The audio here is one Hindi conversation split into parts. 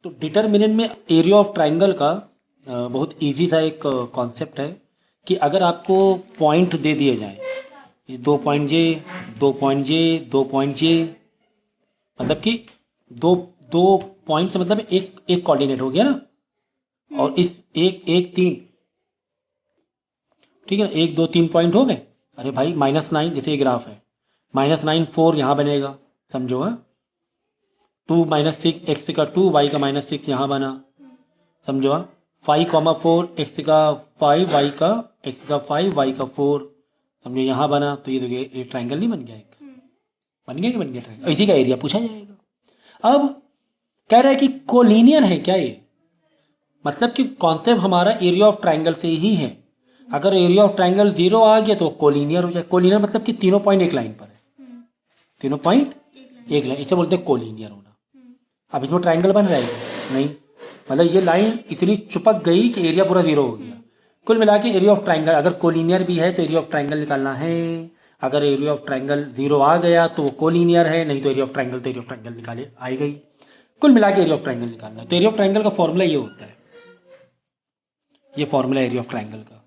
तो डिटरमिनेंट में एरिया ऑफ ट्राइंगल का बहुत इजी सा एक कॉन्सेप्ट है कि अगर आपको पॉइंट दे दिए जाएं, ये 2 पॉइंट जे, 2 पॉइंट जे, 2 पॉइंट जे, मतलब कि दो दो पॉइंट से मतलब एक एक कोऑर्डिनेट हो गया ना। और इस एक एक तीन, ठीक है ना, 1 2 3 पॉइंट हो गए। अरे भाई -9, जैसे ये ग्राफ है, -9 4 यहाँ बनेगा, समझो। हाँ, 2 -6 x का 2 y का -6 यहाँ बना, समझो। हाँ, 5,4 x का 5 y का x का 5 y का 4, समझो यहाँ बना। तो ये देखिए ये ट्राइंगल नहीं बन गया, एक बन गया कि बन गया ट्राइंगल। इसी का एरिया पूछा जाएगा। अब कह रहा है कि कोलिनियर है क्या ये, मतलब कि कॉन्सेप्ट हमारा एरिया ऑफ ट्राइंगल से ही है। अगर एरिया ऑफ ट्राइंगल 0 आ गया तो कोलिनियर हो जाए। कोलिनियर मतलब कि तीनों पॉइंट एक लाइन पर है, तीनों पॉइंट एक लाइन, इसे बोलते हैं कोलिनियर होना। अब इसमें ट्राइंगल बन रहा है नहीं, मतलब ये लाइन इतनी चिपक गई कि एरिया पूरा 0 हो गया। कुल मिला के एरिया ऑफ ट्राइंगल अगर कोलिनियर भी है तो एरिया ऑफ ट्राइंगल निकालना है। अगर एरिया ऑफ ट्राइंगल 0 आ गया तो वो कोलिनियर है, नहीं तो एरिया ऑफ ट्राइंगल तो एरिया ऑफ ट्राइंगल निकाले आई गई। कुल मिला के एरिया ऑफ ट्राइंगल निकालना है। तो एरिया ऑफ ट्राइंगल का फॉर्मूला ये होता है, ये फॉर्मूला एरिया ऑफ ट्राइंगल का।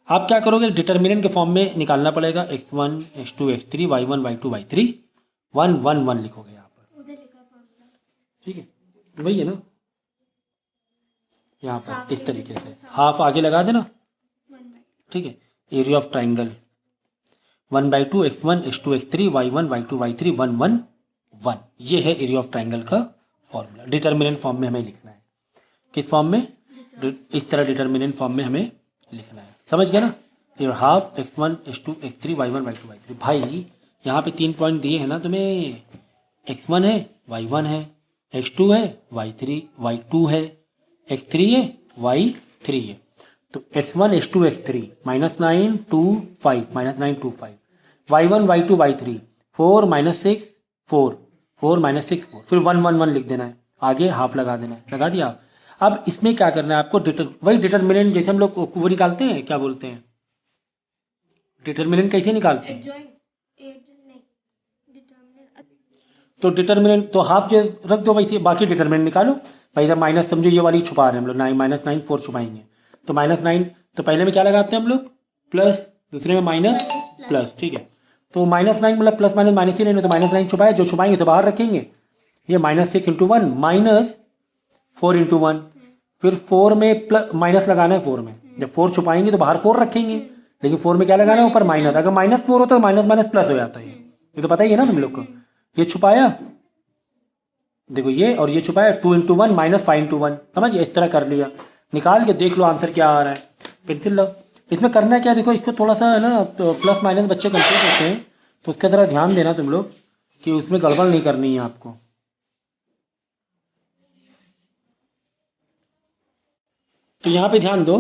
आप क्या करोगे, डिटर्मिनेंट के फॉर्म में निकालना पड़ेगा। x1 x2 x3 y1 y2 y3 1 1 1 लिखोगे यहाँ पर, ठीक है, वही है ना। यहाँ पर इस तरीके से हाफ आगे लगा देना, ठीक है। Area of triangle 1/2 x1 x2 x3 y1 y2 y3 1 1 1, ये है एरिया ऑफ ट्राइंगल का फॉर्मूला। डिटर्मिनेंट फॉर्म में हमें लिखना है। किस फॉर्म में, इस तरह डिटर्मिनेंट फॉर्म में हमें लिखना है, समझ गया ना। ये half x1 x2 x3 y1 y2 y3। भाई यहाँ पे 3 पॉइंट दिए हैं ना तुम्हें, x1 है, y1 है, x2 है, y3 y2 है, x3 है, y3 है। तो x1 x2 x3 -9 2 5 -9 2 5 y1 y2 y3 4 -6 4 4 -6 4, फिर 1 1 1 लिख देना है, आगे हाफ लगा देना है, लगा दिया आप। अब इसमें क्या करना है आपको, वही डिटर्मिनेंट जैसे हम लोग वो निकालते हैं, क्या बोलते हैं, डिटर्मिनेंट कैसे निकालते हैं। तो डिटर्मिनेंट तो हाफ जो रख दो वैसे, बाकी डिटर्मिनेंट निकालो। भाई इधर माइनस, समझो ये वाली छुपा रहे हैं हम लोग, -9 4 छुपाएंगे। तो -9, तो पहले में क्या लगाते हैं हम लोग, प्लस, दूसरे में माइनस प्लस, ठीक है। तो -9 मतलब प्लस माइनस माइनस ही नहीं, तो -9 छुपाए, जो छुपाएंगे तो बाहर रखेंगे। ये -6 × 1 -4 × 1, फिर 4 में प्लस माइनस लगाना है 4 में। जब 4 छुपाएंगे तो बाहर 4 रखेंगे, लेकिन 4 में क्या लगाना है, ऊपर माइनस। अगर -4 होता तो माइनस माइनस प्लस हो जाता है, ये तो पता ही है ना तुम लोग को। ये छुपाया, देखो ये, और ये छुपाया 2 × 1 -5 × 1, समझ, इस तरह कर लिया। निकाल के देख लो आंसर क्या आ रहा है, पेंसिल लो। इसमें करना क्या, देखो इसको थोड़ा सा है ना, तो प्लस माइनस बच्चे कंफ्यूज होते हैं, तो उसका तरह ध्यान देना तुम लोग कि उसमें गड़बड़ नहीं करनी है आपको। तो यहाँ पे ध्यान दो,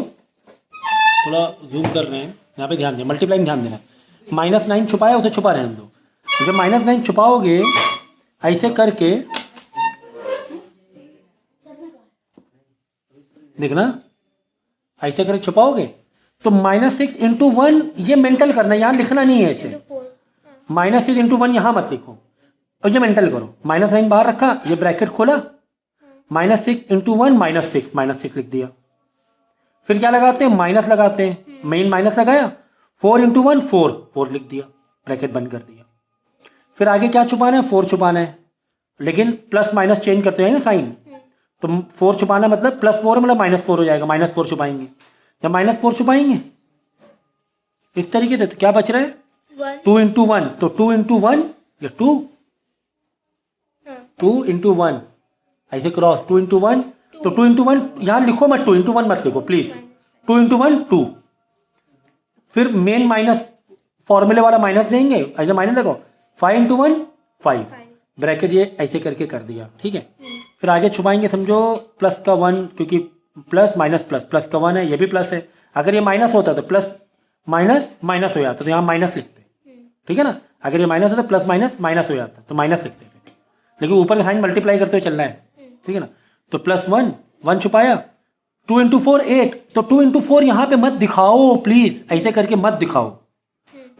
थोड़ा जूम कर रहे हैं, यहाँ पे ध्यान दें, मल्टीप्लाइंग ध्यान देना। -9 छुपाया, उसे छुपा रहने दो। जब -9 छुपाओगे ऐसे करके, देखना ऐसे करके छुपाओगे तो -6 × 1, ये मेंटल करना, यहाँ लिखना नहीं है ऐसे। -6 × 1 यहाँ मत लिखो, और ये मेंटल करो। -9 बाहर रखा, ये ब्रैकेट खोला, -6 × 1 -6 लिख दिया। फिर क्या लगाते हैं, माइनस लगाते हैं, मेन माइनस लगाया, 4 × 1 4 लिख दिया, ब्रैकेट बंद कर दिया। फिर आगे क्या छुपाना है, 4 छुपाना है, लेकिन प्लस माइनस चेंज करते हैं ना साइन। तो 4 छुपाना मतलब +4 मतलब -4 हो जाएगा, -4 छुपाएंगे। जब -4 छुपाएंगे इस तरीके से, तो क्या बच रहा है, 2 × 1, तो 2 × 1 ये 2 × 1 ऐसे क्रॉस, 2 × 1, तो 2 × 1 यहाँ लिखो मत, 2 × 1 मत लिखो प्लीज, 2 × 1 2। फिर मेन माइनस फॉर्मूले वाला माइनस देंगे, ऐसे माइनस देखो, 5 × 1 5, ब्रैकेट ये ऐसे करके कर दिया, ठीक है। फिर आगे छुपाएंगे, समझो प्लस का 1, क्योंकि प्लस माइनस प्लस, प्लस का 1 है, ये भी प्लस है। अगर ये माइनस होता तो प्लस माइनस माइनस हो जाता, तो यहाँ माइनस लिखते, ठीक है ना। अगर ये माइनस होता प्लस माइनस माइनस हो जाता, तो माइनस लिखते फिर, लेकिन ऊपर का साइन मल्टीप्लाई करते हुए चलना है, ठीक है ना। तो +1 1 छुपाया, 2 × 4 8, तो 2 × 4 यहाँ पे मत दिखाओ प्लीज, ऐसे करके मत दिखाओ,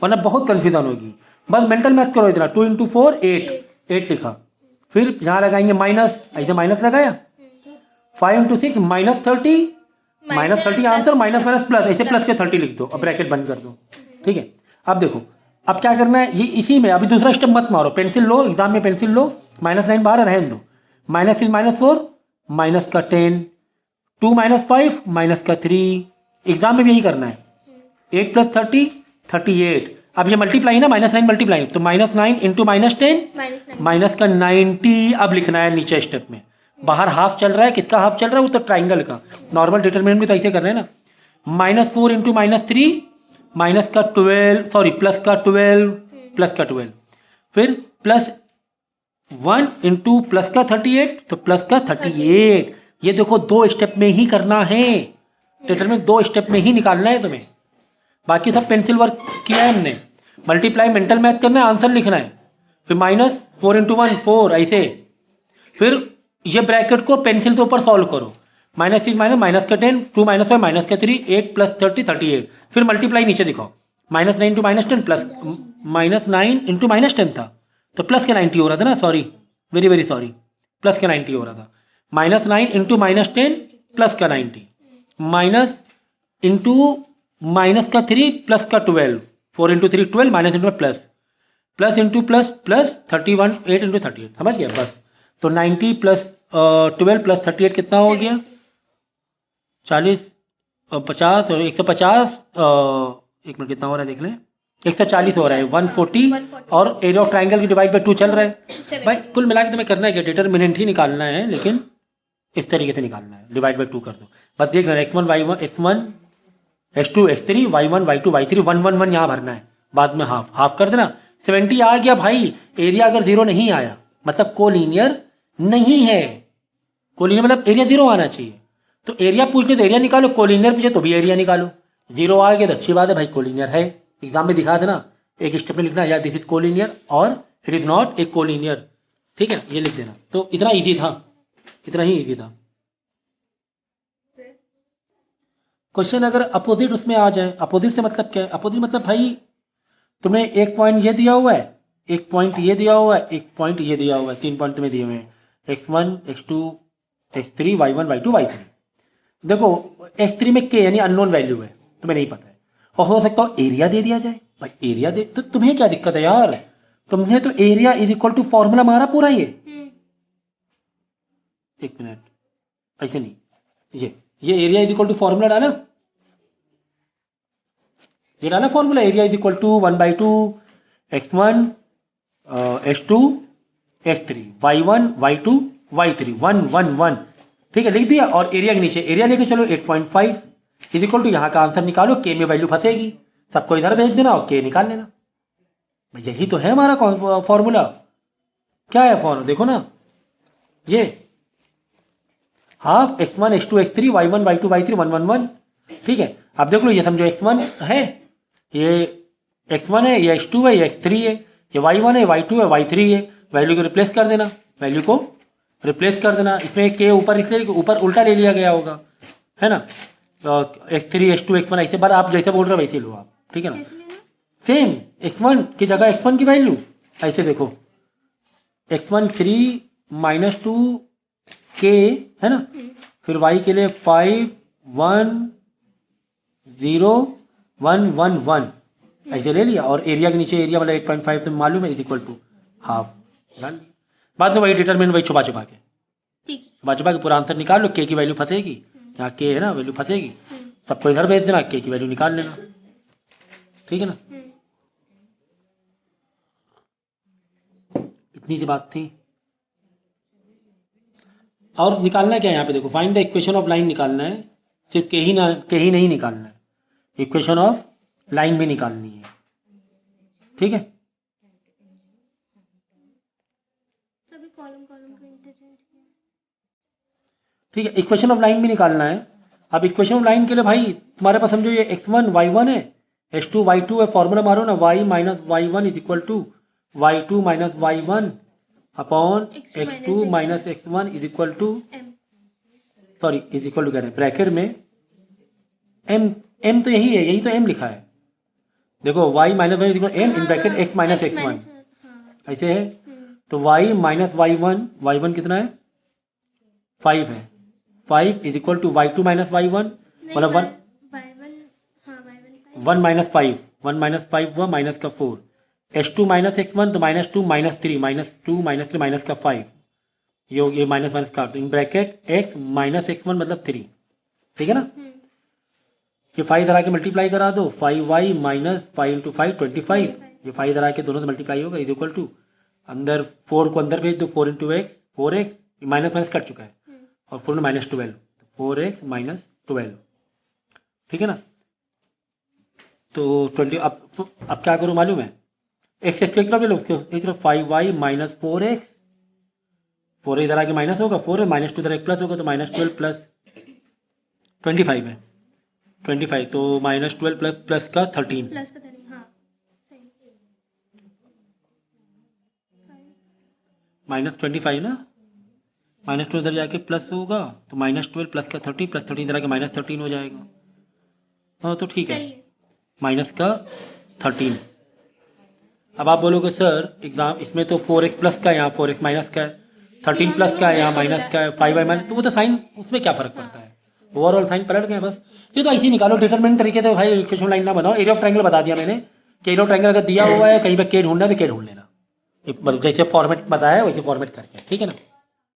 वरना बहुत कन्फ्यूजन होगी। बस मेंटल मैथ करो इतना, 2 × 4 8 लिखा। फिर यहाँ लगाएंगे माइनस, ऐसे माइनस लगाया, 5 into 6 -30, -30 answer, minus minus plus, ऐसे प्लस के 30 लिख दो और ब्रैकेट बंद कर दो। ठीक है, अब देखो अब क्या करना है, ये इसी में अभी दूसरा स्टेप मत मारो, पेंसिल लो, एग्जाम में पेंसिल लो, -9 बाहर रहने दो, -6 -4 माइनस का 10, 2 -5 माइनस का 3, एग्जाम में भी यही करना है। 8 + 30 38, अब ये मल्टीप्लाई ना, -9 मल्टीप्लाई, तो -9 इंटू -10 माइनस का 90, अब लिखना है नीचे स्टेप में। बाहर हाफ चल रहा है, किसका हाफ चल रहा है, वो तो ट्राइंगल का, नॉर्मल डिटरमिनेंट में तो ऐसे कर रहे हैं ना, -4 इंटू -3 माइनस का 12, सॉरी प्लस का 12, प्लस का 12, फिर +1 इंटू प्लस का 38, तो प्लस का 38। ये देखो 2 स्टेप में ही करना है, डिटरमिनेंट 2 स्टेप में ही निकालना है तुम्हें, बाकी सब पेंसिल वर्क किया है हमने। मल्टीप्लाई मेंटल मैथ करना है, आंसर लिखना है, फिर -4 इंटू 1 4, ऐसे, फिर ये ब्रैकेट को पेंसिल के ऊपर सॉल्व करो, -6 माइनस का 10, 2 -5 माइनस का 3, 8 + 30 38, फिर मल्टीप्लाई नीचे दिखाओ, -9 इंटू -10 प्लस -9 इंटू -10 था, तो प्लस के 90 हो रहा था ना, sorry very very sorry, plus के 90 हो रहा था, -9 इंटू -10 प्लस का 90, माइनस इंटू माइनस का 3 प्लस का 12, 4 into 3 12, minus into plus, plus into plus plus 31, 8 into 38, समझ गया बस। तो 90 + 12 + 38 कितना हो गया, 40 50 और 150, एक मिनट कितना हो रहा है देख लें, 140 हो रहा है, 140, और एरिया ऑफ ट्राइंगल की डिवाइड बाय 2 चल रहा है भाई। कुल मिला के तुम्हें करना है क्या, डिटरमिनेंट ही निकालना है, लेकिन इस तरीके से निकालना है, डिवाइड बाय 2 कर दो, बस देख लेना, x1 y1 x1 x2 x3 y1 y2 y3 1 1 1 यहाँ भरना है, बाद में हाफ हाफ कर देना। 70 आ गया भाई, एरिया अगर 0 नहीं आया मतलब कोलिनियर नहीं है, कोलिनियर मतलब एरिया 0 आना चाहिए, तो एरिया पूछने तो एरिया निकालो, कोलिनियर पूछे तो भी एरिया निकालो, 0 आ गया तो अच्छी बात है भाई, कोलिनियर है, एग्जाम में दिखा देना, एक स्टेप में लिखना या दिस इज कोलिनियर और it is not a collinear, ठीक है, ये लिख देना। तो इतना ईजी था, इतना ही ईजी था। क्वेश्चन अगर अपोजिट उसमें आ जाए, अपोजिट से मतलब क्या है, अपोजिट मतलब भाई तुम्हें एक पॉइंट ये दिया हुआ है, एक पॉइंट ये दिया हुआ है, एक पॉइंट ये दिया हुआ है, 3 पॉइंट तुम्हें दिए हुए हैं, x1 x2 x3 y1 y2 y3। देखो x3 में k यानी अननोन वैल्यू है, तुम्हें नहीं पता है, और हो सकता हो एरिया दे दिया जाए, भाई एरिया दे तो तुम्हें क्या दिक्कत है यार, तुमने तो area is equal to formula मारा पूरा, ये एक मिनट, ऐसे नहीं, ये area is equal to formula डाला, ये डाला formula, area is equal to 1/2 x1 h2 x3 y1 y2 y3 1 1 1, ठीक है, लिख दिया, और एरिया के नीचे एरिया लेके चलो 8.5 इज इक्वल टू, यहाँ का आंसर निकालो, के में वैल्यू फंसेगी, सबको इधर भेज देना और के निकाल लेना, यही तो है हमारा फॉर्मूला। क्या है फॉर्मूला, देखो ना, ये half x1 h2 x3 y1 y2 y3 1 1 1, ठीक है। अब देख लो, ये समझो x1 है, ये x1 है, ये x2 है, ये x3 है, ये y1 है, y2 है, y3 है, वैल्यू को रिप्लेस कर देना, वैल्यू को रिप्लेस कर देना, इसमें के ऊपर इसलिए ऊपर उल्टा ले लिया गया होगा, है ना, तो x3 h2 x1 ऐसे बार आप जैसे बोल रहे हो वैसे लो आप, ठीक है ना, सेम x1 की जगह x1 की वैल्यू ऐसे देखो, x1 3 - 2 k है ना, फिर y के लिए 5 1 0 1 1 1 ऐसे ले लिया, और एरिया के नीचे एरिया वाला 8.5 तो मालूम है, इज इक्वल टू हाफ, बाद में वही डिटरमिनेंट वही छुपा छुपा के पूरा आंसर निकाल लो, के की वैल्यू फंसेगी, यहाँ के है ना वैल्यू फंसेगी, सबको इधर भेज देना, के की वैल्यू निकाल लेना, ठीक है ना, इतनी सी बात थी। और निकालना क्या है यहाँ पे, देखो find the equation of line निकालना है, सिर्फ के ही नहीं निकालना है, इक्वेशन ऑफ लाइन भी निकालनी है, ठीक है। ठीक है, इक्वेशन ऑफ लाइन भी निकालना है। अब इक्वेशन ऑफ लाइन के लिए भाई तुम्हारे पास समझो ये x1 y1 है, h2 y2 है, फॉर्मूला मारो ना, y - y1 is equal to y2 - y1 upon x2 - x1 is equal to, sorry is equal to कह रहे हैं ब्रैकेट में m तो यही है, यही तो m लिखा है, देखो y - 1 is equal m in bracket x - x1 ऐसे है, तो y - y1 कितना है 5 है, 5 is equal to y2 minus y1, मतलब 1 1 माइनस 5, 1 माइनस 5 हुआ माइनस का 4, h2 माइनस x1 तो minus 2 minus 3, minus 2 minus 3 minus का 5, ये माइनस माइनस काट दो, in bracket x minus x1 मतलब 3, ठीक है ना। ये 5 इधर आके मल्टीप्लाई करा दो, 5y माइनस 5 इंटू 5 25, ये 5 इधर आके दोनों से मल्टीप्लाई होगा इज इक्वल टू अंदर 4 को अंदर भेज दो, 4 into x 4x, minus minus cut चुका है और 4 में माइनस 12, 4x माइनस 12, ठीक है ना। तो 20 अब क्या करूँ मालूम है, एक्स एक तरफ ले लो, उसके एक तरफ 5y माइनस 4x, 4 इधर आके माइनस होगा, 4 है माइनस 2 इधर एक प्लस होगा तो माइनस 12 प्लस 25 है, 25 तो माइनस 12 प्लस प्लस का 13, माइनस 25 ना, माइनस 2 इधर जाके प्लस होगा तो माइनस 12 प्लस का 30 प्लस 30 इधर आके माइनस 13 हो जाएगा। हाँ तो ठीक है, माइनस का 13। अब आप बोलोगे सर एग्जाम इसमें तो 4x प्लस का है, यहाँ 4x माइनस का है, 13 प्लस का है, यहाँ माइनस का है, 5y माइनस, तो वो तो साइन उसमें क्या फ़र्क पड़ता है, ओवरऑल साइन पलट गए बस। ये तो ऐसे ही निकालो डिटरमिनेंट तरीके से भाई, इक्वेशन लाइन ना बनाओ। एरिया ऑफ ट्रायंगल बता दिया मैंने कि एरिया ऑफ ट्रायंगल अगर दिया हुआ है कहीं पर के ढूंढना है तो के ढूंढ लेना, मतलब जैसे फॉर्मेट बताया वैसे फॉर्मेट करके, ठीक है ना।